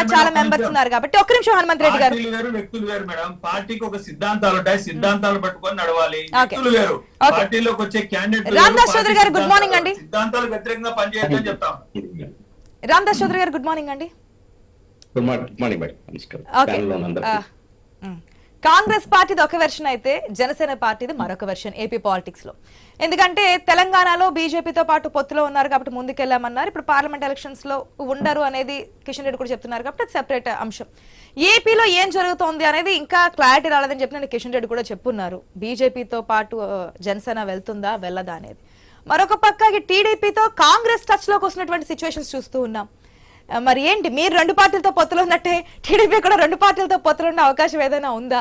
ఇంకా చాలా మెంబర్స్ ఉన్నారు కాబట్టి ఒక్క నిమిషం హనుమంత్ రెడ్డి గారు. పార్టీలు వేరు, వ్యక్తులు వేరు మేడం. పార్టీకి ఒక సిద్ధాంతాలు ఉంటాయి, సిద్ధాంతాలు పట్టుకొని నడవాలి. వ్యక్తులు వేరు, పార్టీలోకి వచ్చే క్యాండిడేట్. రామదాస్ చౌదరి గారు గుడ్ మార్నింగ్ అండి. సిద్ధాంతాలు వ్యతిరేకంగా పనిచేయొద్దని చెప్తాం. రామదాస్ చౌదరి గారు గుడ్ మార్నింగ్ అండి. గుడ్ మార్నింగ్ మేడం, నమస్కారం. కాంగ్రెస్ పార్టీది ఒక వెర్షన్ అయితే జనసేన పార్టీది మరొక వెర్షన్ ఏపీ పాలిటిక్స్ లో. ఎందుకంటే తెలంగాణలో బీజేపీతో పాటు పొత్తులో ఉన్నారు కాబట్టి ముందుకెళ్లామన్నారు. ఇప్పుడు పార్లమెంట్ ఎలక్షన్స్ లో ఉండరు అనేది కిషన్ రెడ్డి కూడా చెప్తున్నారు కాబట్టి అది సెపరేట్ అంశం. ఏపీలో ఏం జరుగుతోంది అనేది ఇంకా క్లారిటీ రాలేదని చెప్పిన కిషన్ రెడ్డి కూడా చెప్పున్నారు. బీజేపీతో పాటు జనసేన వెళ్తుందా వెళ్ళదా అనేది. మరొక పక్క టీడీపీతో కాంగ్రెస్ టచ్ లోకి వస్తున్నటువంటి సిచ్యువేషన్స్ చూస్తూ ఉన్నాం. మరి ఏంటి, మీరు రెండు పార్టీలతో పొత్తులు ఉన్నట్టే టీడీపీ కూడా రెండు పార్టీలతో పొత్తులు ఉన్న అవకాశం ఏదైనా ఉందా?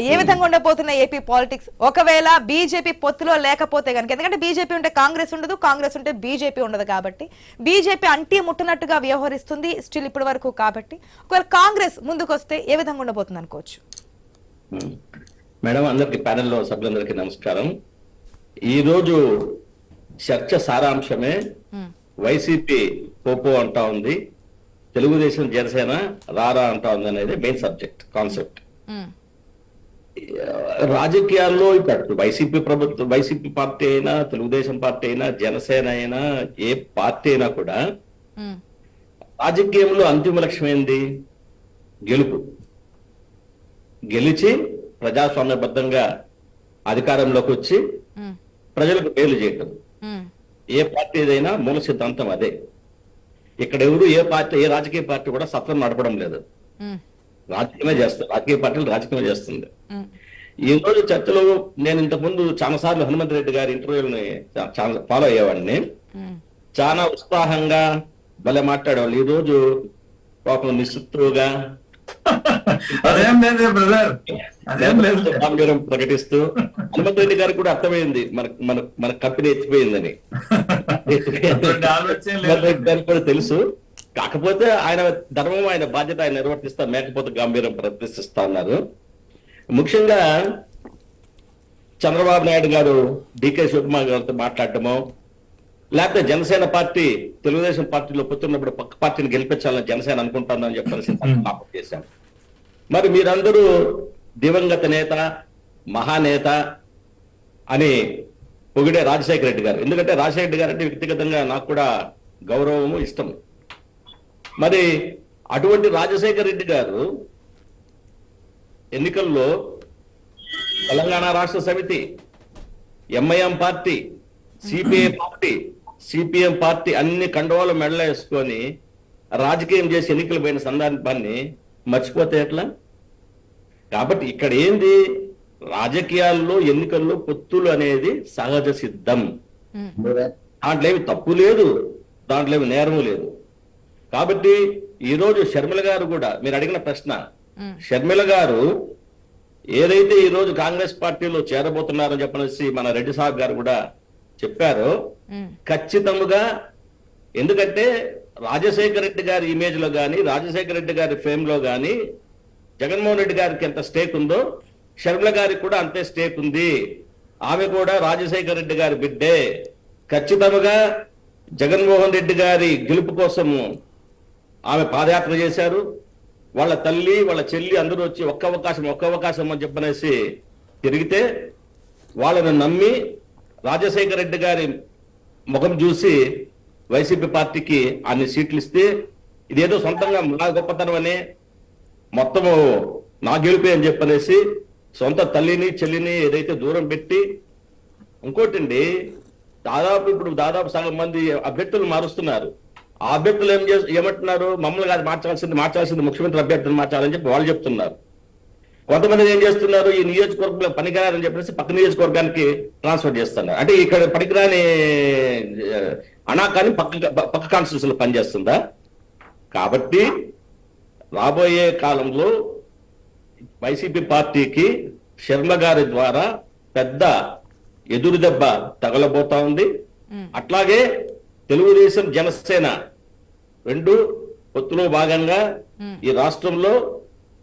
ఏ విధంగా ఉండబోతున్న ఏపీ పాలిటిక్స్ ఒకవేళ బీజేపీ పొత్తులో లేకపోతే కనుక? ఎందుకంటే బీజేపీ ఉంటే కాంగ్రెస్ ఉండదు, కాంగ్రెస్ ఉంటే బీజేపీ ఉండదు కాబట్టి బీజేపీ అంటీ ముట్టనట్టుగా వ్యవహరిస్తుంది స్టిల్ ఇప్పటి వరకు. కాబట్టి ఒకవేళ కాంగ్రెస్ ముందుకు వస్తే ఏ విధంగా ఉండబోతుంది అనుకోవచ్చు? మేడం, అందరికి ప్యానెల్లో సభ్యులందరికీ నమస్కారం. ఈ రోజు చర్చ సారాంశమే వైసీపీ పోపో అంటా ఉంది, తెలుగుదేశం జనసేన రారా అంటా ఉంది అనేది మెయిన్ సబ్జెక్ట్ కాన్సెప్ట్. రాజకీయాల్లో ఇప్పుడు వైసీపీ పార్టీ అయినా, తెలుగుదేశం పార్టీ అయినా, జనసేన అయినా, ఏ పార్టీ అయినా కూడా రాజకీయంలో అంతిమ లక్ష్యం ఏంది? గెలుపు. గెలిచి ప్రజాస్వామ్యబద్ధంగా అధికారంలోకి వచ్చి ప్రజలకు మేలు చేయటం. ఏ పార్టీ ఏదైనా మూల సిద్ధాంతం అదే. ఇక్కడ ఎవరు ఏ రాజకీయ పార్టీ కూడా సత్వం నడపడం లేదు, రాజకీయమే చేస్తారు. రాజకీయ పార్టీలు రాజకీయమే చేస్తుంది. ఈ రోజు చర్చలో నేను ఇంతకుముందు చాలా సార్లు హనుమంత్ రెడ్డి గారి ఇంటర్వ్యూని చాలా ఫాలో అయ్యేవాడిని. చాలా ఉత్సాహంగా భలే మాట్లాడేవాళ్ళు. ఈ రోజు పాపం నిస్సత్తుగా ప్రకటిస్తూ హనుమంత్ రెడ్డి గారికి కూడా అర్థమైంది మన కంపెనీ ఎత్తిపోయిందని. కూడా తెలుసు. కాకపోతే ఆయన ధర్మం, ఆయన బాధ్యత ఆయన నిర్వర్తిస్తా, మేకపోతే గంభీరం ప్రదర్శిస్తా ఉన్నారు. ముఖ్యంగా చంద్రబాబు నాయుడు గారు డికే శివకుమార్ గారితో మాట్లాడటమో, లేకపోతే జనసేన పార్టీ తెలుగుదేశం పార్టీలో పొత్తున్నప్పుడు పక్క పార్టీని గెలిపించాలని జనసేన అనుకుంటుందని చెప్పాల్సి చేశాం. మరి మీరందరూ దివంగత నేత, మహానేత అని పొగిడే రాజశేఖర రెడ్డి గారు. ఎందుకంటే రాజశేఖర రెడ్డి గారు అంటే వ్యక్తిగతంగా నాకు కూడా గౌరవము, ఇష్టం. మరి అటువంటి రాజశేఖర రెడ్డి గారు ఎన్నికల్లో తెలంగాణ రాష్ట్ర సమితి, ఎంఐఎం పార్టీ, సిపిఎం పార్టీ అన్ని కండవాలు మెడలో వేసుకొని రాజకీయం చేసి ఎన్నికలు పోయిన సందర్భాన్ని మర్చిపోతే ఎట్లా? కాబట్టి ఇక్కడ ఏంది, రాజకీయాల్లో ఎన్నికల్లో పొత్తులు అనేది సహజ సిద్ధం. దాంట్లో ఏమి తప్పు లేదు, దాంట్లో ఏమి నేరము లేదు. కాబట్టి ఈ రోజు షర్మిల గారు కూడా, మీరు అడిగిన ప్రశ్న, షర్మిల గారు ఏదైతే ఈ రోజు కాంగ్రెస్ పార్టీలో చేరబోతున్నారని చెప్పనేసి మన రెడ్డి సాబ్ గారు కూడా చెప్పారో, ఖచ్చితంగా. ఎందుకంటే రాజశేఖర రెడ్డి గారి ఇమేజ్ లో గాని, రాజశేఖర రెడ్డి గారి ఫేమ్ లో గాని జగన్మోహన్ రెడ్డి గారికి ఎంత స్టేక్ ఉందో షర్మిల గారికి కూడా అంతే స్టేక్ ఉంది. ఆమె కూడా రాజశేఖర రెడ్డి గారి బిడ్డే. ఖచ్చితంగా జగన్మోహన్ రెడ్డి గారి గెలుపు కోసము ఆమె పాదయాత్ర చేశారు. వాళ్ళ తల్లి, వాళ్ళ చెల్లి అందరూ వచ్చి ఒక్క అవకాశం అని చెప్పనేసి తిరిగితే వాళ్ళని నమ్మి రాజశేఖర రెడ్డి గారి ముఖం చూసి వైసీపీ పార్టీకి అన్ని సీట్లు ఇస్తే, ఇదేదో సొంతంగా నా గొప్పతనం అనే, మొత్తము నా గెలిపే అని చెప్పనేసి సొంత తల్లిని, చెల్లిని ఏదైతే దూరం పెట్టి, ఇంకోటండి, దాదాపు సగం మంది అభ్యర్థులు మారుస్తున్నారు. ఆ అభ్యర్థులు ఏమంటున్నారు, మమ్మల్ని కాదు మార్చాల్సింది ముఖ్యమంత్రి అభ్యర్థులు మార్చాలని చెప్పి వాళ్ళు చెప్తున్నారు. కొంతమంది ఏం చేస్తున్నారు, ఈ నియోజకవర్గంలో పనికిరారని చెప్పేసి పక్క నియోజకవర్గానికి ట్రాన్స్ఫర్ చేస్తున్నారు. అంటే ఇక్కడ పనికిరాని కానీ పక్క కాన్స్టిట్యూన్సీలో పనిచేస్తుందా? కాబట్టి రాబోయే కాలంలో వైసీపీ పార్టీకి షర్మిల గారి ద్వారా పెద్ద ఎదురు దెబ్బ తగలబోతా ఉంది. అట్లాగే తెలుగుదేశం, జనసేన రెండు పొత్తులో భాగంగా ఈ రాష్ట్రంలో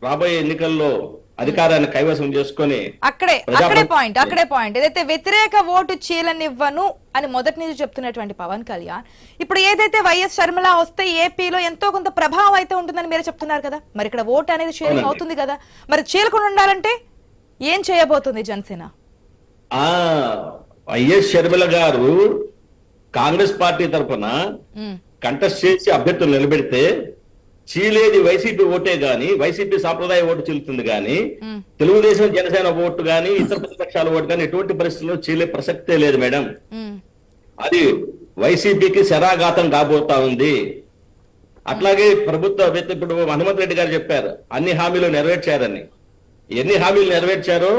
రాబోయే ఎన్నికల్లో అధికారాన్ని కైవసం చేసుకొని అక్కడే పాయింట్ ఏదైతే వ్యతిరేక ఓటు చీలనివ్వను అని మొదటి నుంచి చెప్తున్నటువంటి పవన్ కళ్యాణ్ ఇప్పుడు ఏదైతే వైఎస్ షర్మిల వస్తే ఏపీలో ఎంతో కొంత ప్రభావం అయితే ఉంటుందని మీరే చెప్తున్నారు కదా, మరి ఇక్కడ ఓటు అనేది చీలింగ్ అవుతుంది కదా, మరి చీలకుండా ఉండాలంటే ఏం చేయబోతుంది జనసేన? వైఎస్ షర్మిల గారు కాంగ్రెస్ పార్టీ తరఫున కంటెస్ట్ చేసి అభ్యర్థులు నిలబెడితే చీలేది వైసీపీ ఓటే గాని, వైసీపీ సాంప్రదాయ ఓటు చీలుతుంది గాని, తెలుగుదేశం జనసేన ఓటు గాని, ఇతర ప్రతిపక్షాల ఓటు గాని ఎటువంటి పరిస్థితుల్లో చీలే ప్రసక్తే లేదు మేడం. అది వైసీపీకి శరాఘాతం కాబోతా ఉంది. అట్లాగే ప్రభుత్వ ఇప్పుడు హనుమంత్ రెడ్డి గారు చెప్పారు అన్ని హామీలు నెరవేర్చారని. ఎన్ని హామీలు నెరవేర్చారో